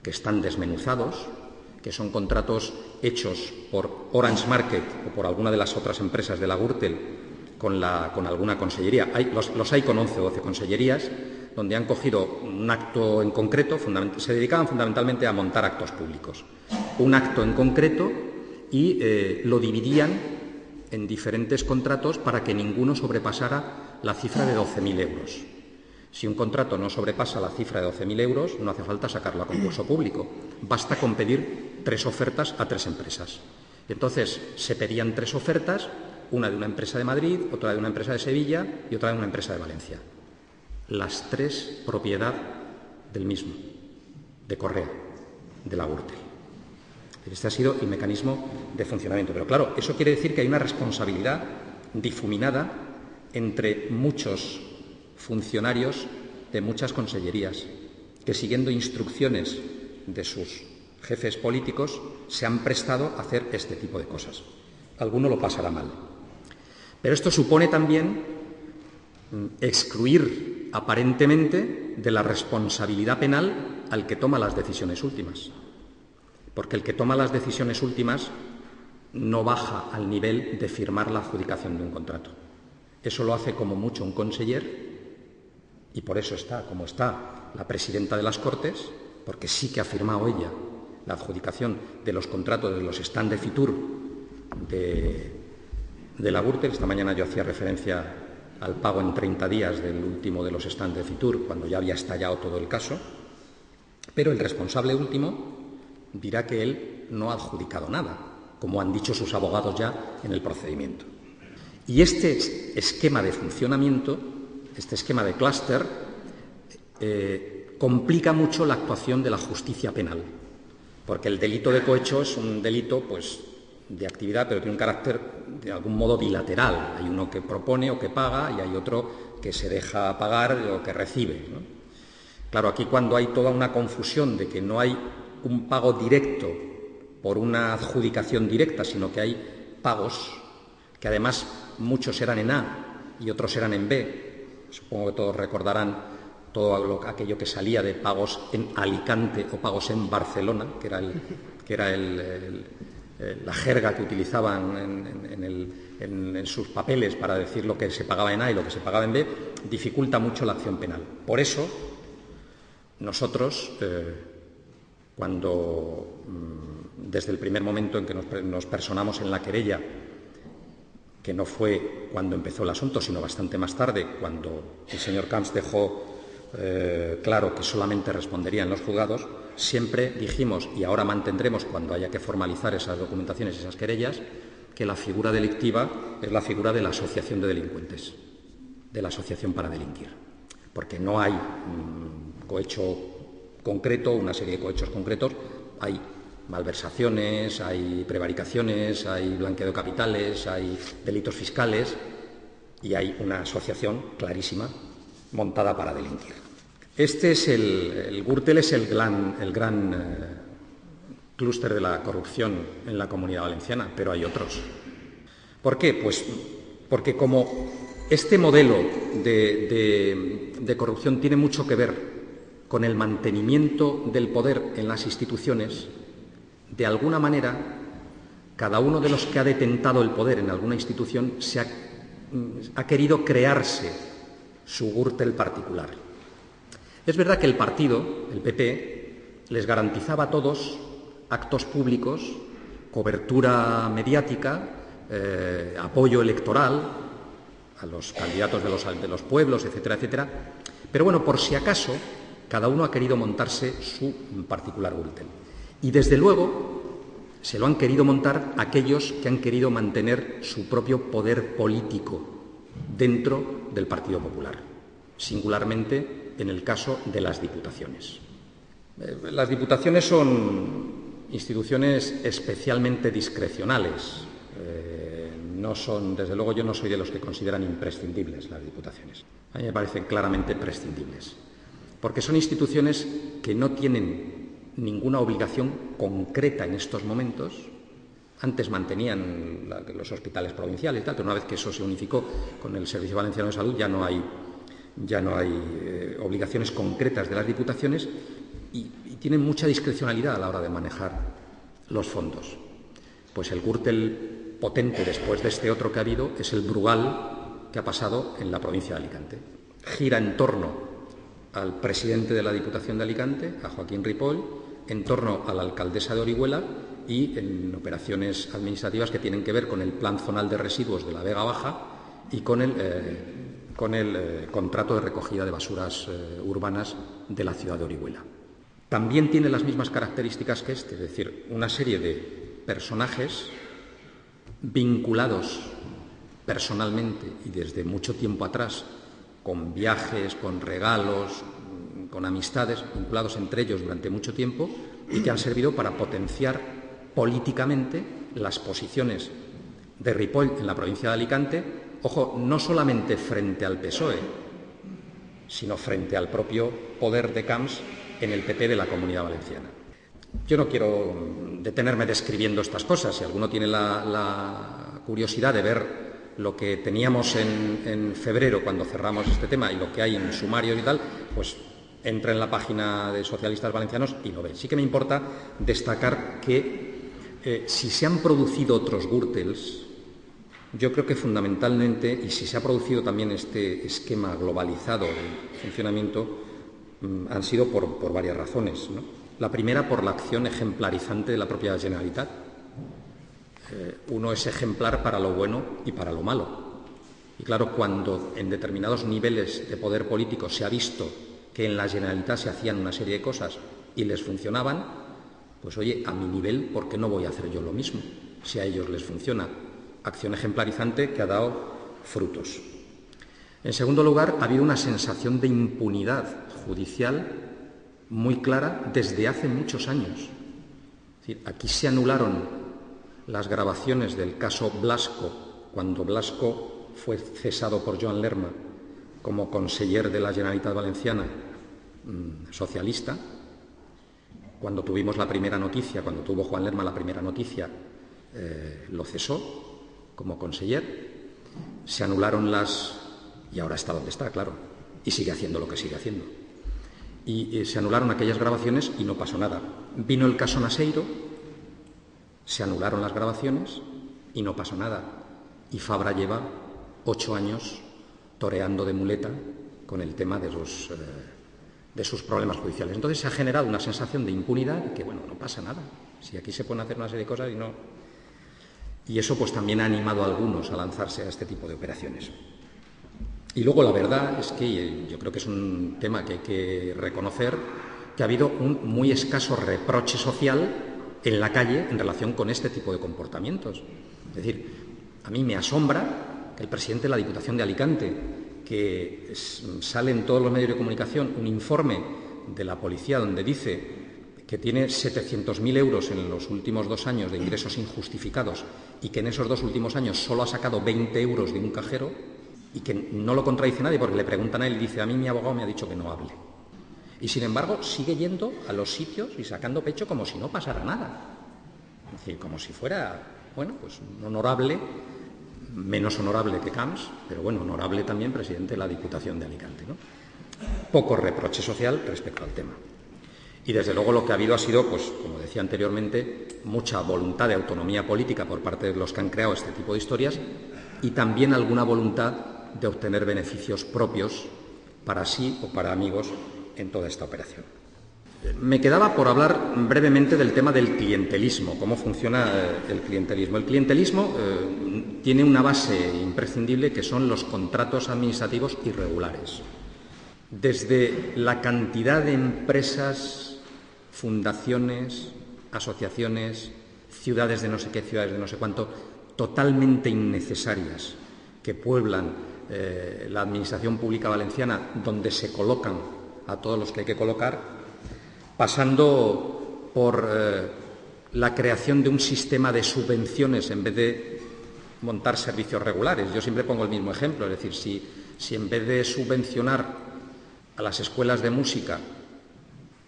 que están desmenuzados, que son contratos hechos por Orange Market o por alguna de las otras empresas de la Gürtel con alguna consellería. Los hay con 11 o 12 consellerías, donde han cogido un acto en concreto, se dedicaban fundamentalmente a montar actos públicos. Un acto en concreto y lo dividían en diferentes contratos para que ninguno sobrepasara la cifra de 12.000 euros. Si un contrato no sobrepasa la cifra de 12.000 euros, no hace falta sacarlo a concurso público. Basta con pedir 3 ofertas a 3 empresas. Entonces, se pedían 3 ofertas, una de una empresa de Madrid, otra de una empresa de Sevilla y otra de una empresa de Valencia. Las 3 propiedad del mismo, de Correa, de la Gürtel. Este ha sido el mecanismo de funcionamiento. Pero claro, eso quiere decir que hay una responsabilidad difuminada entre muchos funcionarios de muchas consellerías que, siguiendo instrucciones de sus jefes políticos, se han prestado a hacer este tipo de cosas. Alguno lo pasará mal. Pero esto supone también excluir aparentemente de la responsabilidad penal al que toma las decisiones últimas. Porque el que toma las decisiones últimas no baja al nivel de firmar la adjudicación de un contrato. Eso lo hace como mucho un conseller, y por eso está como está la presidenta de las Cortes, porque sí que ha firmado ella la adjudicación de los contratos de los stand de Fitur de la Gürtel. Esta mañana yo hacía referencia al pago en 30 días del último de los stand de Fitur, cuando ya había estallado todo el caso, pero el responsable último dirá que él no ha adjudicado nada, como han dicho sus abogados ya en el procedimiento. Y este esquema de funcionamiento, este esquema de clúster, complica mucho la actuación de la justicia penal, porque el delito de cohecho es un delito de actividad, pero tiene un carácter de algún modo bilateral. Hay uno que propone o que paga y hay otro que se deja pagar o que recibe, ¿no? Claro, aquí cuando hay toda una confusión de que no hay un pago directo por una adjudicación directa, sino que hay pagos que además muchos eran en A y otros eran en B. Supongo que todos recordarán todo aquello que salía de pagos en Alicante o pagos en Barcelona, que era la jerga que utilizaban en sus papeles para decir lo que se pagaba en A y lo que se pagaba en B. Dificulta mucho la acción penal. Por eso, nosotros, cuando desde el primer momento en que nos personamos en la querella, que no fue cuando empezó el asunto, sino bastante más tarde, cuando el señor Camps dejó claro que solamente respondería en los juzgados, siempre dijimos, y ahora mantendremos cuando haya que formalizar esas documentaciones y esas querellas, que la figura delictiva es la figura de la asociación de delincuentes, de la asociación para delinquir, porque no hay cohecho concreto, una serie de cohechos concretos, hay malversaciones, hay prevaricaciones, hay blanqueo de capitales, hay delitos fiscales y hay una asociación clarísima montada para delinquir. Este es el Gürtel es el gran clúster de la corrupción en la Comunidad Valenciana, pero hay otros. ¿Por qué? Pues porque como este modelo de corrupción tiene mucho que ver con el mantenimiento del poder en las instituciones, de alguna manera, cada uno de los que ha detentado el poder en alguna institución ha querido crearse su Gürtel particular. Es verdad que el partido, el PP, les garantizaba a todos actos públicos, cobertura mediática, apoyo electoral a los candidatos de los pueblos, etcétera, etcétera. Pero bueno, por si acaso, cada uno ha querido montarse su particular Gürtel. Y desde luego se lo han querido montar aquellos que han querido mantener su propio poder político dentro del Partido Popular, singularmente en el caso de las diputaciones. Las diputaciones son instituciones especialmente discrecionales. No son, desde luego, yo no soy de los que consideran imprescindibles las diputaciones. A mí me parecen claramente prescindibles, porque son instituciones que no tienen ninguna obligación concreta en estos momentos. Antes mantenían los hospitales provinciales y tal, pero una vez que eso se unificó con el Servicio Valenciano de Salud ya no hay obligaciones concretas de las diputaciones y tienen mucha discrecionalidad a la hora de manejar los fondos. Pues el gürtel potente después de este otro que ha habido es el Brugal que ha pasado en la provincia de Alicante. Gira en torno al presidente de la Diputación de Alicante, a Joaquín Ripoll, en torno a la alcaldesa de Orihuela y en operaciones administrativas que tienen que ver con el plan zonal de residuos de la Vega Baja y con el contrato de recogida de basuras urbanas de la ciudad de Orihuela. También tiene las mismas características que este, es decir, una serie de personajes vinculados personalmente y desde mucho tiempo atrás con viajes, con regalos, con amistades, vinculados entre ellos durante mucho tiempo y que han servido para potenciar políticamente las posiciones de Ripoll en la provincia de Alicante, ojo, no solamente frente al PSOE, sino frente al propio poder de Camps en el PP de la Comunidad Valenciana. Yo no quiero detenerme describiendo estas cosas. Si alguno tiene la curiosidad de ver lo que teníamos en febrero cuando cerramos este tema y lo que hay en sumarios y tal, pues entra en la página de Socialistas Valencianos y lo ve. Sí que me importa destacar que si se han producido otros gürtels, yo creo que fundamentalmente, y si se ha producido también este esquema globalizado de funcionamiento, han sido por varias razones, ¿no? La primera, por la acción ejemplarizante de la propia Generalitat. Uno es ejemplar para lo bueno y para lo malo. Y claro, cuando en determinados niveles de poder político se ha visto que en la Generalitat se hacían una serie de cosas y les funcionaban, pues oye, a mi nivel, ¿por qué no voy a hacer yo lo mismo? Si a ellos les funciona. Acción ejemplarizante que ha dado frutos. En segundo lugar, ha habido una sensación de impunidad judicial muy clara desde hace muchos años. Es decir, aquí se anularon las grabaciones del caso Blasco, cuando Blasco fue cesado por Joan Lerma como conseller de la Generalitat Valenciana socialista. Cuando tuvimos la primera noticia, cuando tuvo Joan Lerma la primera noticia, lo cesó como conseller. Se anularon y ahora está donde está, claro, y sigue haciendo lo que sigue haciendo. Y se anularon aquellas grabaciones y no pasó nada. Vino el caso Naseiro, se anularon las grabaciones y no pasó nada. Y Fabra lleva 8 años toreando de muleta con el tema de sus problemas judiciales. Entonces se ha generado una sensación de impunidad y que, bueno, no pasa nada. Si aquí se pueden hacer una serie de cosas y no... Y eso pues también ha animado a algunos a lanzarse a este tipo de operaciones. Y luego la verdad es que yo creo que es un tema que hay que reconocer, que ha habido un muy escaso reproche social en la calle en relación con este tipo de comportamientos. Es decir, a mí me asombra que el presidente de la Diputación de Alicante, que sale en todos los medios de comunicación un informe de la policía donde dice que tiene 700.000 euros en los últimos 2 años de ingresos injustificados y que en esos 2 últimos años solo ha sacado 20 euros de un cajero y que no lo contradice nadie porque le preguntan a él y dice: a mí mi abogado me ha dicho que no hable. Y sin embargo sigue yendo a los sitios y sacando pecho como si no pasara nada. Es decir, como si fuera, bueno, pues un honorable, menos honorable que Camps, pero bueno, honorable también presidente de la Diputación de Alicante, ¿no? Poco reproche social respecto al tema. Y desde luego lo que ha habido ha sido, pues como decía anteriormente, mucha voluntad de autonomía política por parte de los que han creado este tipo de historias y también alguna voluntad de obtener beneficios propios para sí o para amigos en toda esta operación. Me quedaba por hablar brevemente del tema del clientelismo, cómo funciona el clientelismo. El clientelismo tiene una base imprescindible que son los contratos administrativos irregulares. Desde la cantidad de empresas, fundaciones, asociaciones, ciudades de no sé qué, ciudades de no sé cuánto, totalmente innecesarias, que pueblan la Administración Pública Valenciana, donde se colocan a todos los que hay que colocar, pasando por la creación de un sistema de subvenciones en vez de montar servicios regulares. Yo siempre pongo el mismo ejemplo, es decir, si en vez de subvencionar a las escuelas de música,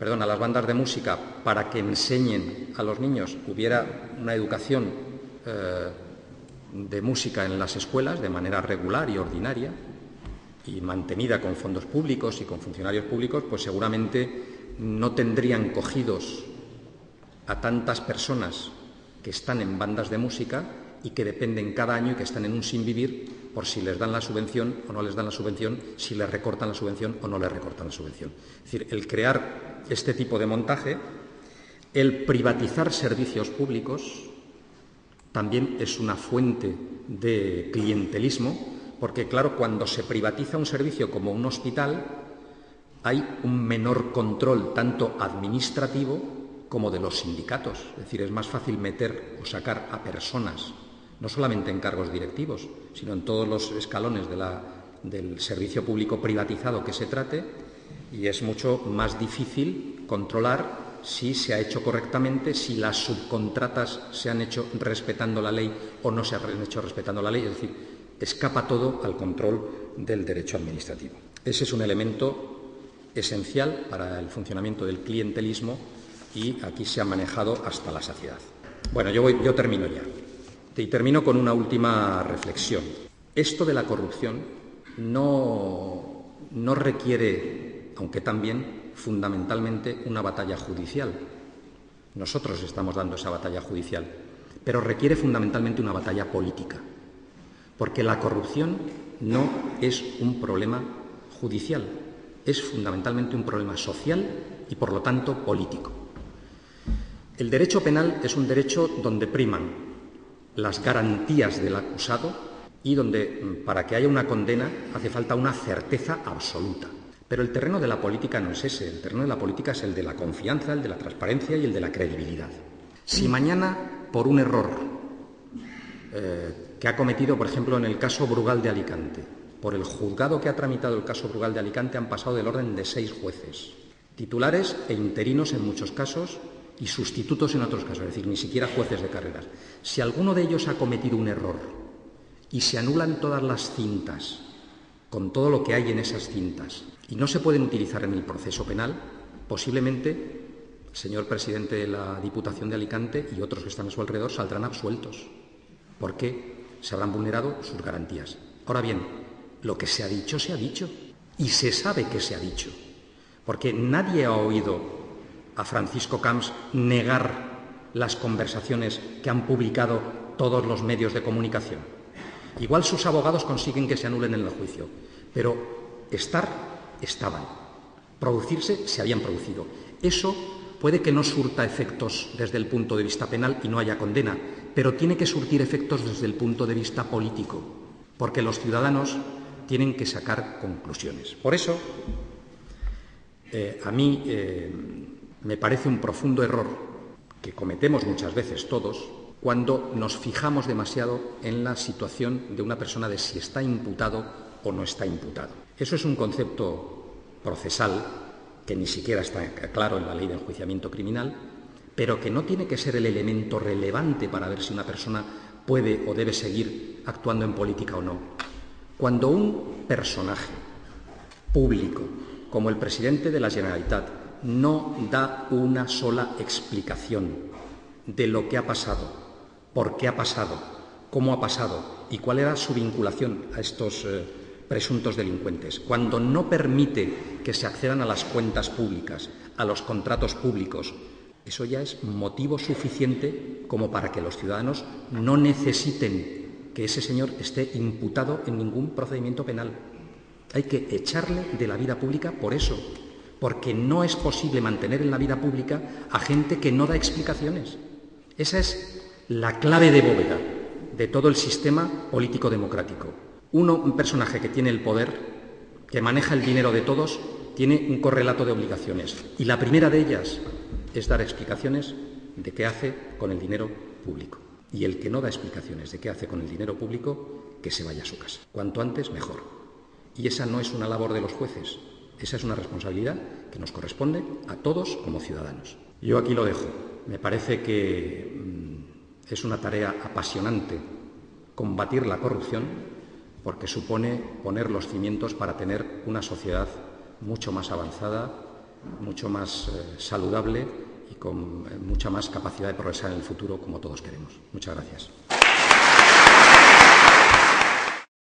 a las bandas de música para que enseñen a los niños, hubiera una educación de música en las escuelas de manera regular y ordinaria y mantenida con fondos públicos y con funcionarios públicos, pues seguramente no tendrían cogidos a tantas personas que están en bandas de música y que dependen cada año y que están en un sin vivir por si les dan la subvención o no les dan la subvención, si les recortan la subvención o no les recortan la subvención. Es decir, el crear este tipo de montaje, el privatizar servicios públicos, también es una fuente de clientelismo, porque, claro, cuando se privatiza un servicio como un hospital, hay un menor control tanto administrativo como de los sindicatos. Es decir, es más fácil meter o sacar a personas, no solamente en cargos directivos, sino en todos los escalones del servicio público privatizado que se trate, y es mucho más difícil controlar si se ha hecho correctamente, si las subcontratas se han hecho respetando la ley o no se han hecho respetando la ley. Es decir, escapa todo al control del derecho administrativo. Ese es un elemento esencial para el funcionamiento del clientelismo y aquí se ha manejado hasta la saciedad. Bueno, yo termino ya. Y termino con una última reflexión. Esto de la corrupción no requiere, aunque también, fundamentalmente una batalla judicial. Nosotros estamos dando esa batalla judicial, pero requiere fundamentalmente una batalla política, porque la corrupción no es un problema judicial, es fundamentalmente un problema social y, por lo tanto, político. El derecho penal es un derecho donde priman las garantías del acusado y donde, para que haya una condena, hace falta una certeza absoluta. Pero el terreno de la política no es ese. El terreno de la política es el de la confianza, el de la transparencia y el de la credibilidad. Si mañana, por un error que ha cometido, por ejemplo, en el caso Brugal de Alicante, por el juzgado que ha tramitado el caso Brugal de Alicante han pasado del orden de 6 jueces, titulares e interinos en muchos casos y sustitutos en otros casos, es decir, ni siquiera jueces de carreras. Si alguno de ellos ha cometido un error y se anulan todas las cintas, con todo lo que hay en esas cintas, y no se pueden utilizar en el proceso penal, posiblemente el señor presidente de la Diputación de Alicante y otros que están a su alrededor saldrán absueltos, porque se habrán vulnerado sus garantías. Ahora bien, lo que se ha dicho, y se sabe que se ha dicho, porque nadie ha oído a Francisco Camps negar las conversaciones que han publicado todos los medios de comunicación. Igual sus abogados consiguen que se anulen en el juicio, pero estaban. Producirse, se habían producido. Eso puede que no surta efectos desde el punto de vista penal y no haya condena, pero tiene que surtir efectos desde el punto de vista político, porque los ciudadanos tienen que sacar conclusiones. Por eso, a mí me parece un profundo error que cometemos muchas veces todos cuando nos fijamos demasiado en la situación de una persona de si está imputado o no está imputado. Eso es un concepto procesal que ni siquiera está claro en la ley de enjuiciamiento criminal, pero que no tiene que ser el elemento relevante para ver si una persona puede o debe seguir actuando en política o no. Cuando un personaje público, como el presidente de la Generalitat, no da una sola explicación de lo que ha pasado, por qué ha pasado, cómo ha pasado y cuál era su vinculación a estos presuntos delincuentes, cuando no permite que se accedan a las cuentas públicas, a los contratos públicos, eso ya es motivo suficiente como para que los ciudadanos no necesiten que ese señor esté imputado en ningún procedimiento penal. Hay que echarle de la vida pública por eso, porque no es posible mantener en la vida pública a gente que no da explicaciones. Esa es la clave de bóveda de todo el sistema político democrático. Un personaje que tiene el poder, que maneja el dinero de todos, tiene un correlato de obligaciones. Y la primera de ellas es dar explicaciones de qué hace con el dinero público. Y el que no da explicaciones de qué hace con el dinero público, que se vaya a su casa. Cuanto antes, mejor. Y esa no es una labor de los jueces. Esa es una responsabilidad que nos corresponde a todos como ciudadanos. Yo aquí lo dejo. Me parece que es una tarea apasionante combatir la corrupción porque supone poner los cimientos para tener una sociedad mucho más avanzada, mucho más saludable y con mucha más capacidad de progresar en el futuro como todos queremos. Muchas gracias.